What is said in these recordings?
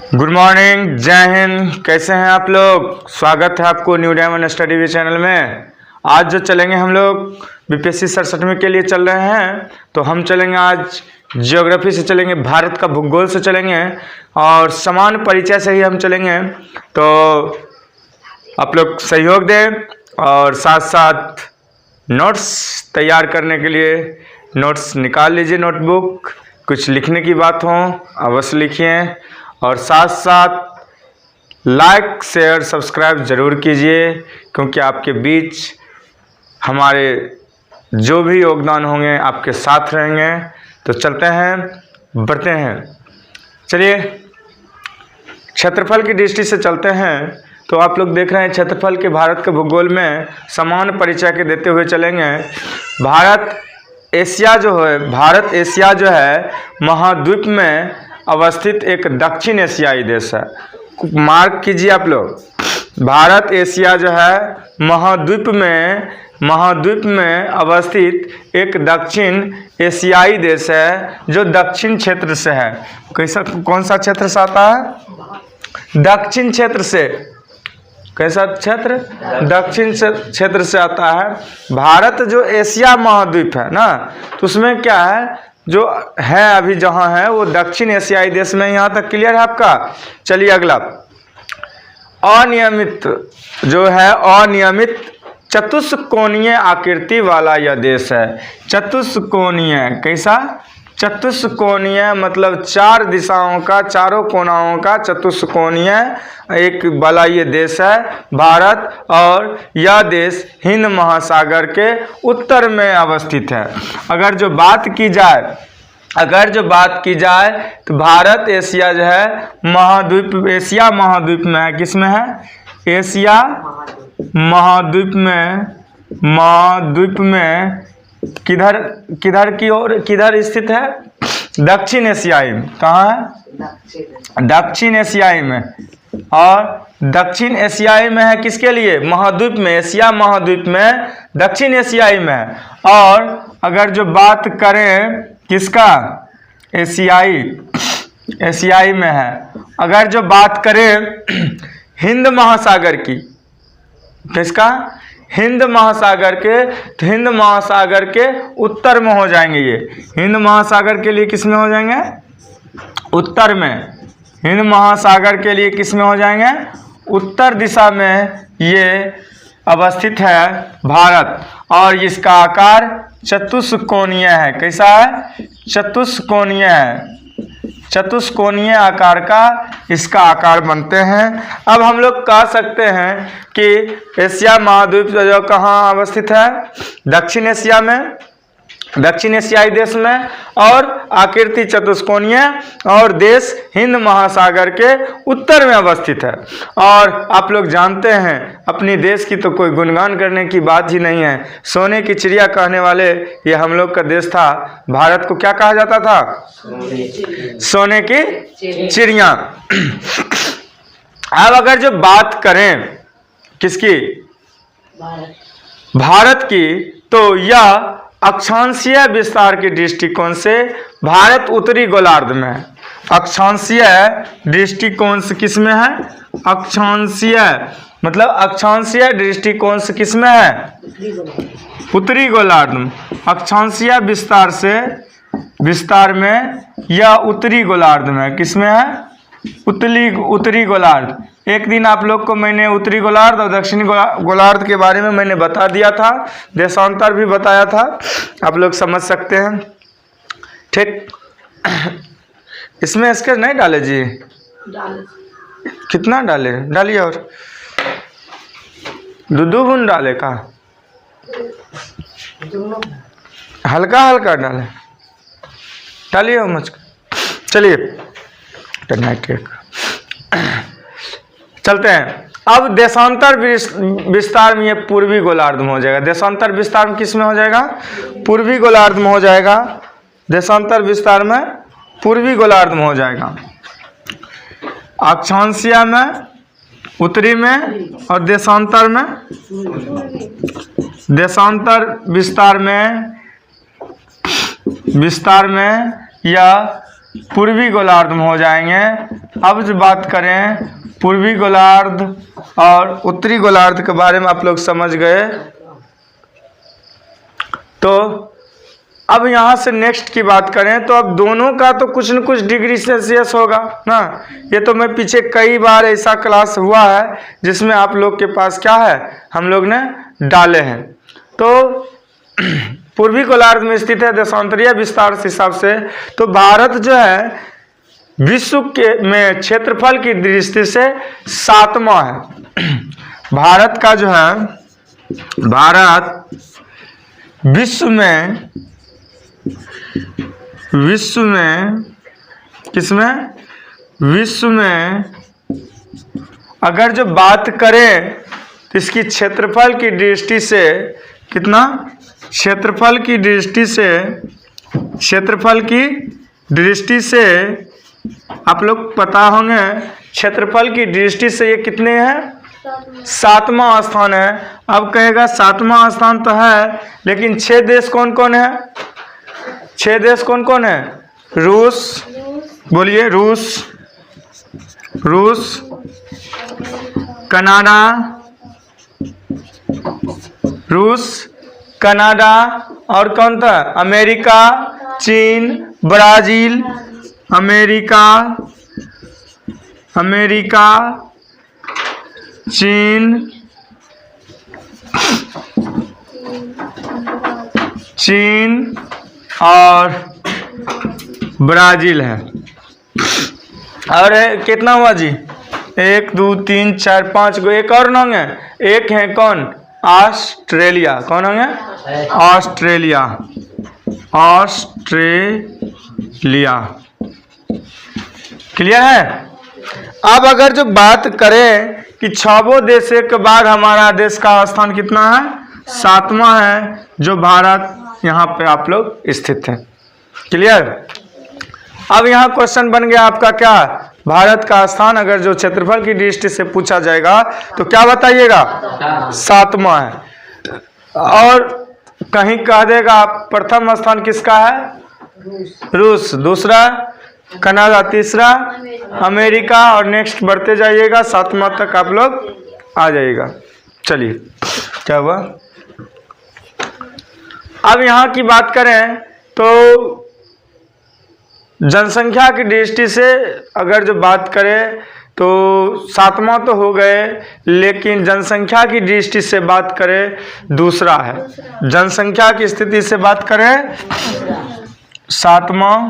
Good morning, जय हिंद। कैसे हैं आप लोग? स्वागत है आपको new diamond study V channel में। आज जो चलेंगे हम लोग बीपीएससी 67 के लिए चल रहे हैं, तो हम चलेंगे आज ज्योग्राफी से चलेंगे, भारत का भूगोल से चलेंगे और समान परिचय से ही हम चलेंगे। तो आप लोग सहयोग दें और साथ साथ नोट्स तैयार करने के लिए नोट्स निकाल लीजिए, नोटबुक। कुछ लिखने की बात हो अवश्य लिखिए और साथ साथ लाइक शेयर सब्सक्राइब ज़रूर कीजिए, क्योंकि आपके बीच हमारे जो भी योगदान होंगे आपके साथ रहेंगे। तो चलते हैं, बढ़ते हैं। चलिए क्षेत्रफल की दृष्टि से चलते हैं। तो आप लोग देख रहे हैं क्षेत्रफल के भारत के भूगोल में समान परिचय के देते हुए चलेंगे। भारत एशिया जो है महाद्वीप में अवस्थित एक दक्षिण एशियाई देश है। मार्क कीजिए आप लोग, भारत एशिया जो है महाद्वीप में अवस्थित एक दक्षिण एशियाई देश है, जो दक्षिण क्षेत्र से है। कौन सा क्षेत्र से आता है? दक्षिण क्षेत्र से। कैसा क्षेत्र? दक्षिण क्षेत्र से आता है। भारत जो एशिया महाद्वीप है ना, तो उसमें क्या है, जो है अभी जहाँ है वो दक्षिण एशियाई देश में। यहाँ तक क्लियर है आपका? चलिए अगला, अनियमित जो है, अनियमित चतुष्कोणीय आकृति वाला यह देश है। चतुष्कोणीय कैसा? चतुष्कोणीय मतलब चार दिशाओं का, चारों कोनाओं का चतुष्कोणीय एक वाला ये देश है भारत। और यह देश हिंद महासागर के उत्तर में अवस्थित है। अगर जो बात की जाए तो भारत एशिया जो है महाद्वीप, एशिया महाद्वीप में है। किस में है? एशिया महाद्वीप में किधर की ओर, किधर स्थित है? दक्षिण एशियाई में। कहाँ है? दक्षिण एशियाई में। और दक्षिण एशियाई में है किसके लिए? महाद्वीप में, एशिया महाद्वीप में दक्षिण एशियाई में है। और अगर जो बात करें किसका? एशियाई में है। अगर जो बात करें हिंद महासागर की, किसका? हिंद महासागर के, तो हिंद महासागर के उत्तर में हो जाएंगे ये। हिंद महासागर के लिए किस में हो जाएंगे? उत्तर में। हिंद महासागर के लिए किस में हो जाएंगे? उत्तर दिशा में ये अवस्थित है भारत। और इसका आकार चतुष्कोणीय है। कैसा है? चतुष्कोणीय है। चतुष्कोणीय आकार का इसका आकार बनते हैं। अब हम लोग कह सकते हैं कि एशिया महाद्वीप जो कहाँ अवस्थित है? दक्षिण एशिया में, दक्षिण एशियाई देश में, और आकृति चतुष्कोणीय, और देश हिंद महासागर के उत्तर में अवस्थित है। और आप लोग जानते हैं अपनी देश की तो कोई गुणगान करने की बात ही नहीं है। सोने की चिड़िया कहने वाले ये हम लोग का देश था। भारत को क्या कहा जाता था? सोने की चिड़िया। अब अगर जो बात करें किसकी? भारत की, तो यह अक्षांशीय विस्तार के दृष्टिकोण से भारत उत्तरी गोलार्ध में है। अक्षांशीय दृष्टिकोण से किस में है? अक्षांशीय मतलब अक्षांशीय दृष्टिकोण से किस में है? उत्तरी गोलार्ध में। अक्षांशीय विस्तार में यह उत्तरी गोलार्ध में। किस में है? उत्तरी गोलार्ध। एक दिन आप लोग को मैंने उत्तरी गोलार्ध और दक्षिणी गोलार्ध के बारे में मैंने बता दिया था, देशांतर भी बताया था, आप लोग समझ सकते हैं। ठीक, इसमें स्केच नहीं डाले जी? कितना डाले? डालिए और दो बूंद डाले का, हल्का हल्का डाले, डालिए मुझको। चलिए चलते हैं। अब देशांतर विस्तार में ये पूर्वी गोलार्ध में हो जाएगा। देशांतर विस्तार में किस में हो जाएगा? पूर्वी गोलार्ध में हो जाएगा। देशांतर विस्तार में पूर्वी गोलार्ध में हो जाएगा। अक्षांशीय में उत्तरी में, और देशांतर विस्तार में या पूर्वी गोलार्ध में हो जाएंगे। अब जो बात करें पूर्वी गोलार्ध और उत्तरी गोलार्ध के बारे में आप लोग समझ गए। तो अब यहाँ से नेक्स्ट की बात करें तो अब दोनों का तो कुछ न कुछ डिग्री सेल्सियस होगा ना। ये तो मैं पीछे कई बार ऐसा क्लास हुआ है जिसमें आप लोग के पास क्या है, हम लोग ने डाले हैं। तो पूर्वी गोलार्ध में स्थित है देशांतरीय विस्तार के हिसाब से। तो भारत जो है विश्व के में क्षेत्रफल की दृष्टि से 7वां है। भारत का जो है, भारत विश्व में किसमें, विश्व में अगर जो बात करें तो इसकी क्षेत्रफल की दृष्टि से कितना, क्षेत्रफल की दृष्टि से आप लोग पता होंगे, क्षेत्रफल की दृष्टि से ये कितने हैं, 7वां स्थान है। अब कहेगा 7वां स्थान तो है, लेकिन 6 देश कौन कौन है, 6 देश कौन कौन है, रूस, बोलिए रूस, कनाडा, और कौन था, अमेरिका, चीन, ब्राजील, अमेरिका, चीन और ब्राजील है। और कितना हुआ जी, 1 2 3 4 5 गो, एक और होंगे, एक है कौन, ऑस्ट्रेलिया, कौन होंगे, ऑस्ट्रेलिया। क्लियर है। अब अगर जो बात करें कि 6 देश के बाद हमारा देश का स्थान कितना है, 7वां है, जो भारत यहाँ पे आप लोग स्थित है। क्लियर। अब यहाँ क्वेश्चन बन गया आपका क्या, भारत का स्थान अगर जो क्षेत्रफल की दृष्टि से पूछा जाएगा तो क्या बताइएगा, 7वां है। और कहीं कह देगा प्रथम स्थान किसका है, रूस, दूसरा कनाडा, तीसरा अमेरिका, और नेक्स्ट बढ़ते जाइएगा 7वां तक आप लोग आ जाइएगा। चलिए क्या हुआ। अब यहाँ की बात करें तो जनसंख्या की दृष्टि से अगर जो बात करें तो 7वां तो हो गए, लेकिन जनसंख्या की दृष्टि से बात करें दूसरा है। जनसंख्या की स्थिति से बात करें 7वां,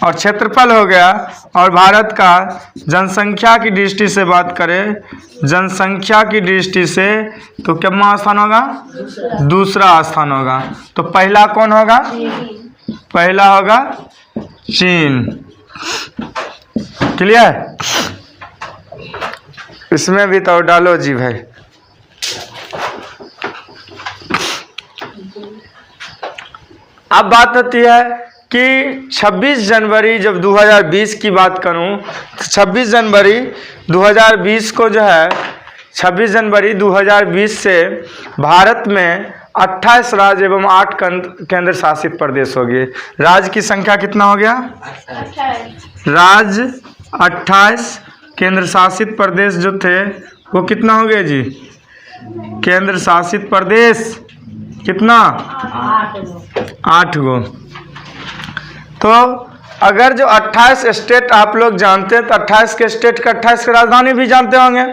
और क्षेत्रफल हो गया। और भारत का जनसंख्या की दृष्टि से बात करें, जनसंख्या की दृष्टि से तो कितना स्थान होगा, दूसरा स्थान होगा। तो पहला कौन होगा, पहला होगा चीन। क्लियर। इसमें भी तो डालो जी भाई। अब बात होती है कि 26 जनवरी जब 2020 की बात करूं तो 26 जनवरी 2020 को जो है, 26 जनवरी 2020 से भारत में 28 राज्य एवं 8 केंद्र शासित प्रदेश हो गए। राज्य की संख्या कितना हो गया, 28। राज्य 28, केंद्र शासित प्रदेश जो थे वो कितना हो गए जी, केंद्र शासित प्रदेश कितना, 8 गो। तो अगर जो 28 स्टेट आप लोग जानते हैं तो 28 के स्टेट का 28 की राजधानी भी जानते होंगे,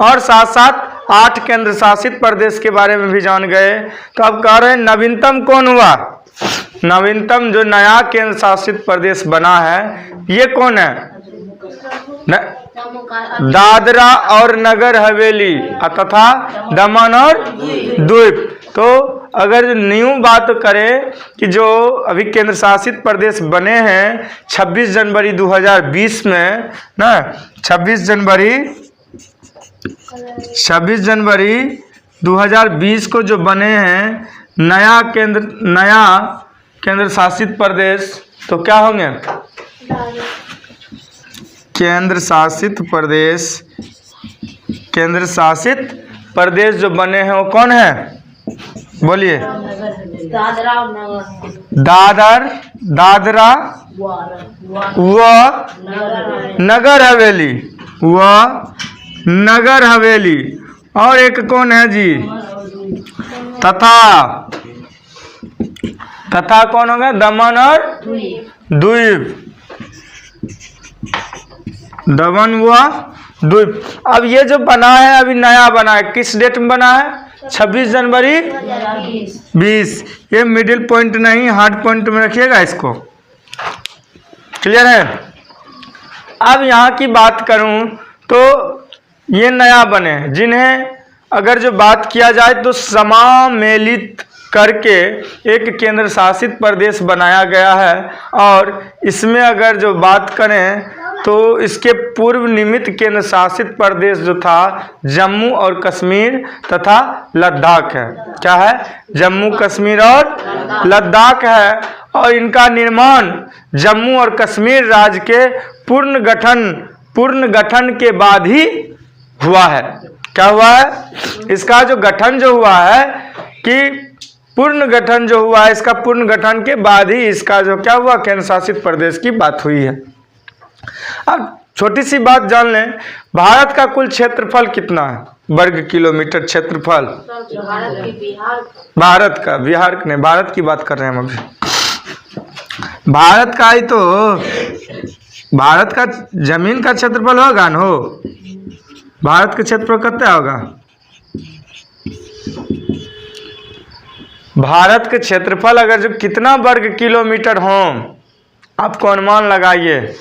और साथ साथ 8 केंद्र शासित प्रदेश के बारे में भी जान गए। तो अब कह रहे हैं नवीनतम कौन हुआ, नवीनतम जो नया केंद्र शासित प्रदेश बना है ये कौन है, दादरा और नगर हवेली तथा दमन और द्वीप। तो अगर न्यू बात करें कि जो अभी केंद्र शासित प्रदेश बने हैं 26 जनवरी 2020 में ना, 26 जनवरी 2020 को जो बने हैं नया केंद्र शासित प्रदेश, तो क्या होंगे, केंद्र शासित प्रदेश जो बने हैं वो कौन है, बोलिए। दादरा और नगर दादरा व नगर हवेली, व नगर हवेली। और एक कौन है जी? तथा कौन होगा? दमन और द्वीप, दमन व द्वीप। अब ये जो बना है, अभी नया बना है, किस डेट में बना है? 26 जनवरी 20। ये मिडिल पॉइंट नहीं, हार्ड पॉइंट में रखिएगा इसको। क्लियर है? अब यहाँ की बात करूँ तो ये नया बने, जिन्हें अगर जो बात किया जाए तो समामेलित करके एक केंद्र शासित प्रदेश बनाया गया है। और इसमें अगर जो बात करें तो इसके पूर्व निमित्त केंद्र शासित प्रदेश जो था जम्मू और कश्मीर तथा लद्दाख है। क्या है? जम्मू कश्मीर और लद्दाख है। और इनका निर्माण जम्मू और कश्मीर राज्य के पूर्ण गठन के बाद ही हुआ है। क्या हुआ है? इसका जो गठन जो हुआ है कि पूर्ण गठन जो हुआ है, इसका पूर्ण गठन के बाद ही इसका जो क्या हुआ, केंद्र शासित प्रदेश की बात हुई है। अब छोटी सी बात जान लें, भारत का कुल क्षेत्रफल कितना है? वर्ग किलोमीटर क्षेत्रफल भारत का, बिहार नहीं, भारत की बात कर रहे हैं हम अभी। भारत का ही तो, भारत का जमीन का क्षेत्रफल होगा ना हो। भारत का क्षेत्रफल कितना होगा? भारत के क्षेत्रफल अगर जो कितना वर्ग किलोमीटर हो, आपको अनुमान लगाइए।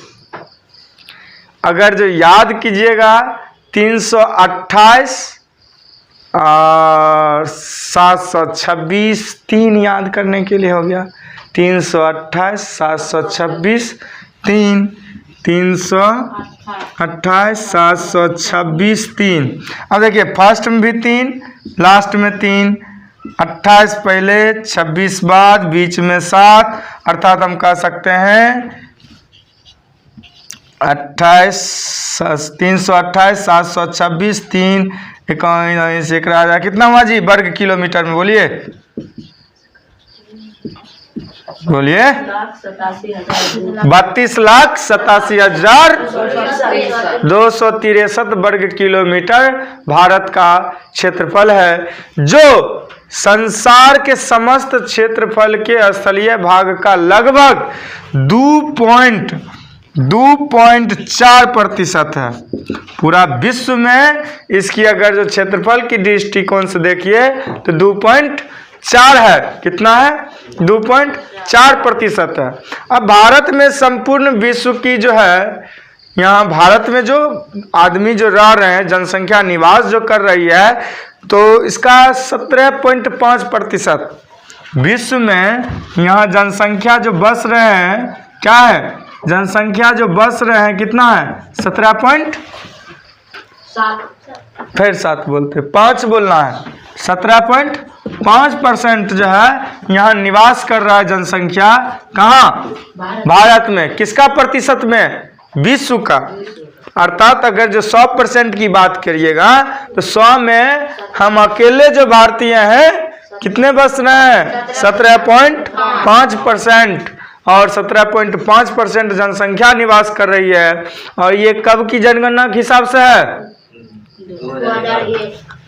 अगर जो याद कीजिएगा 328 और 726, 3 याद करने के लिए हो गया। 328 726 3, 328 726 3। अब देखिए फर्स्ट में भी 3, लास्ट में 3, 28 पहले 26 बाद, बीच में 7, अर्थात हम कह सकते हैं 328 726 3 51 एक राजा कितना हुआ जी वर्ग किलोमीटर में? बोलिए बोलिए। 32,87,263 वर्ग किलोमीटर भारत का क्षेत्रफल है, जो संसार के समस्त क्षेत्रफल के स्थलीय भाग का लगभग 2.4% है। पूरा विश्व में इसकी अगर जो क्षेत्रफल की दृष्टिकोण से देखिए तो 2.4 है। कितना है? 2.4% है। अब भारत में संपूर्ण विश्व की जो है, यहाँ भारत में जो आदमी जो रह रहे हैं, जनसंख्या निवास जो कर रही है, तो इसका 17.5%। विश्व में यहाँ जनसंख्या जो बस रहे हैं, क्या है? जनसंख्या जो बस रहे हैं कितना है? 17.7, फिर 7 बोलते, 5 बोलना है। 17.5% जो है यहाँ निवास कर रहा है जनसंख्या। कहाँ? भारत में। किसका प्रतिशत में? विश्व का। अर्थात अगर जो 100% की बात करिएगा तो 100 में हम अकेले जो भारतीय हैं कितने बस रहे हैं? 17.5%। और 17.5% जनसंख्या निवास कर रही है। और ये कब की जनगणना के हिसाब से है?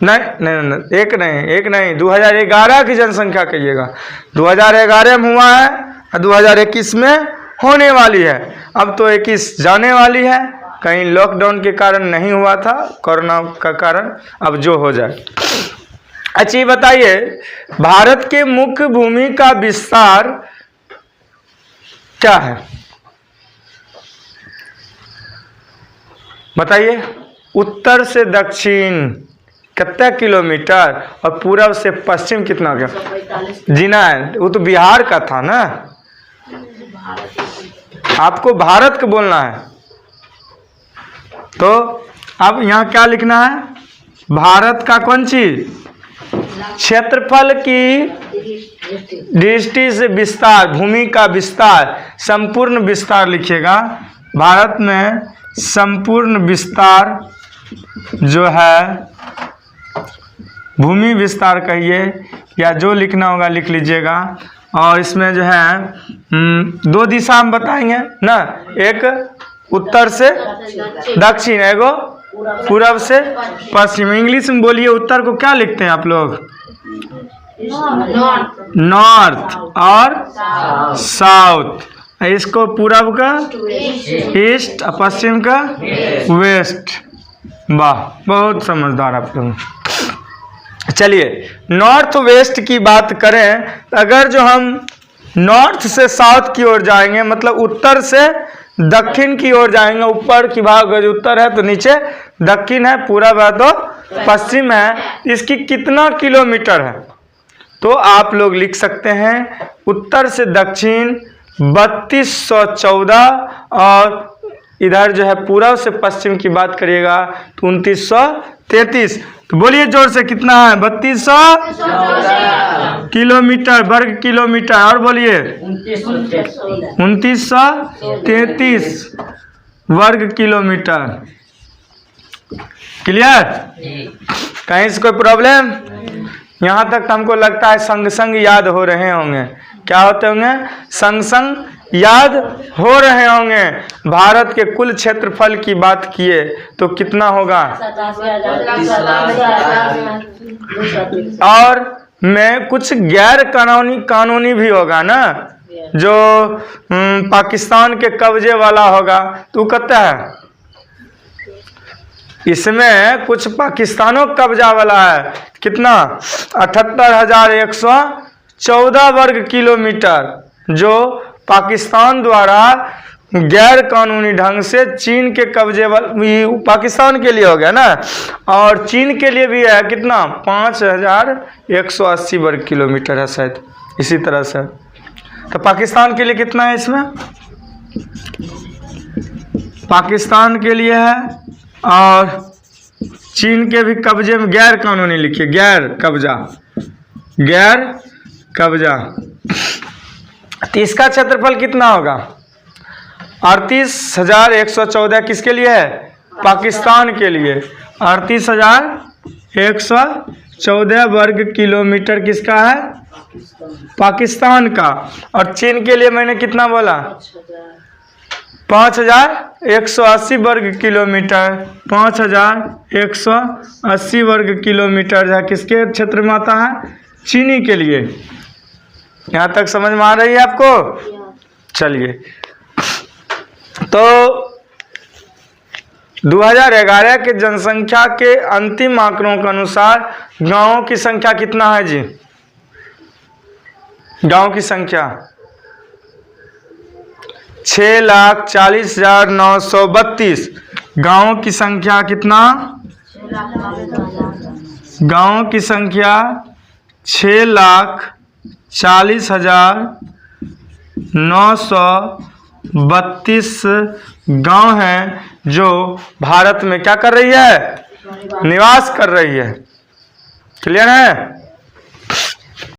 नहीं, एक नहीं 2011 की जनसंख्या कहिएगा। 2011 में हुआ है और 2021 में होने वाली है। अब तो 21 जाने वाली है, कहीं लॉकडाउन के कारण नहीं हुआ था, कोरोना का कारण, अब जो हो जाए। अच्छा ये बताइए, भारत के मुख्य भूमि का विस्तार क्या है? बताइए। उत्तर से दक्षिण कितना किलोमीटर और पूर्व से पश्चिम कितना गया? जीना है, वो तो बिहार का था ना, आपको भारत का बोलना है। तो अब यहाँ क्या लिखना है? भारत का कौन चीज? क्षेत्रफल की दृष्टि से विस्तार, भूमि का विस्तार, संपूर्ण विस्तार लिखिएगा। भारत में संपूर्ण विस्तार जो है भूमि विस्तार कहिए या जो लिखना होगा लिख लीजिएगा। और इसमें जो है 2 दिशा हम बताएंगे ना, एक उत्तर से दक्षिण, एगो पूरब से पश्चिम। इंग्लिश में बोलिए उत्तर को क्या लिखते हैं आप लोग? नॉर्थ और साउथ। इसको पूरब का ईस्ट और पश्चिम का वेस्ट। वाह, बहुत समझदार आप लोग। चलिए नॉर्थ वेस्ट की बात करें, अगर जो हम नॉर्थ से साउथ की ओर जाएंगे, मतलब उत्तर से दक्षिण की ओर जाएंगे, ऊपर की भाग अगर उत्तर है तो नीचे दक्षिण है, पूरब है तो पश्चिम है, इसकी कितना किलोमीटर है? तो आप लोग लिख सकते हैं उत्तर से दक्षिण 3214 और इधर जो है पूरब से पश्चिम की बात करिएगा तो 2933। तो बोलिए जोर से कितना है? 3200 किलोमीटर, वर्ग किलोमीटर। और बोलिए 2933 वर्ग किलोमीटर। क्लियर? कहीं से कोई प्रॉब्लम? यहाँ तक हमको लगता है संग संग याद हो रहे होंगे। क्या होते होंगे? संग संग याद हो रहे होंगे। भारत के कुल क्षेत्रफल की बात किए तो कितना होगा? और में कुछ गैर कानूनी भी होगा ना, जो पाकिस्तान के कब्जे वाला होगा। तू कहता है इसमें कुछ पाकिस्तानों कब्जा वाला है। कितना? 78,114 वर्ग किलोमीटर, जो पाकिस्तान द्वारा गैर कानूनी ढंग से चीन के कब्जे वाला, पाकिस्तान के लिए हो गया ना, और चीन के लिए भी है। कितना? 5,180 वर्ग किलोमीटर है शायद, इसी तरह से। तो पाकिस्तान के लिए कितना है? इसमें पाकिस्तान के लिए है, और चीन के भी कब्जे में गैर कानूनी लिखिए, गैर कब्जा। तो इसका क्षेत्रफल कितना होगा? 38,114 किसके लिए है? पाकिस्तान के लिए। 38,114 वर्ग किलोमीटर किसका है? पाकिस्तान का। और चीन के लिए मैंने कितना बोला? 5,180 वर्ग किलोमीटर। 5,180 वर्ग किलोमीटर जो है किसके क्षेत्र में आता है? चीनी के लिए। यहाँ तक समझ में आ रही है आपको? चलिए, तो 2011 के जनसंख्या के अंतिम आंकड़ों के अनुसार गांवों की संख्या कितना है जी? गांव की संख्या 6,40,932। गांवों की संख्या कितना? गांवों की संख्या 6,40,932 गांव हैं जो भारत में क्या कर रही है? निवास कर रही है। क्लियर है?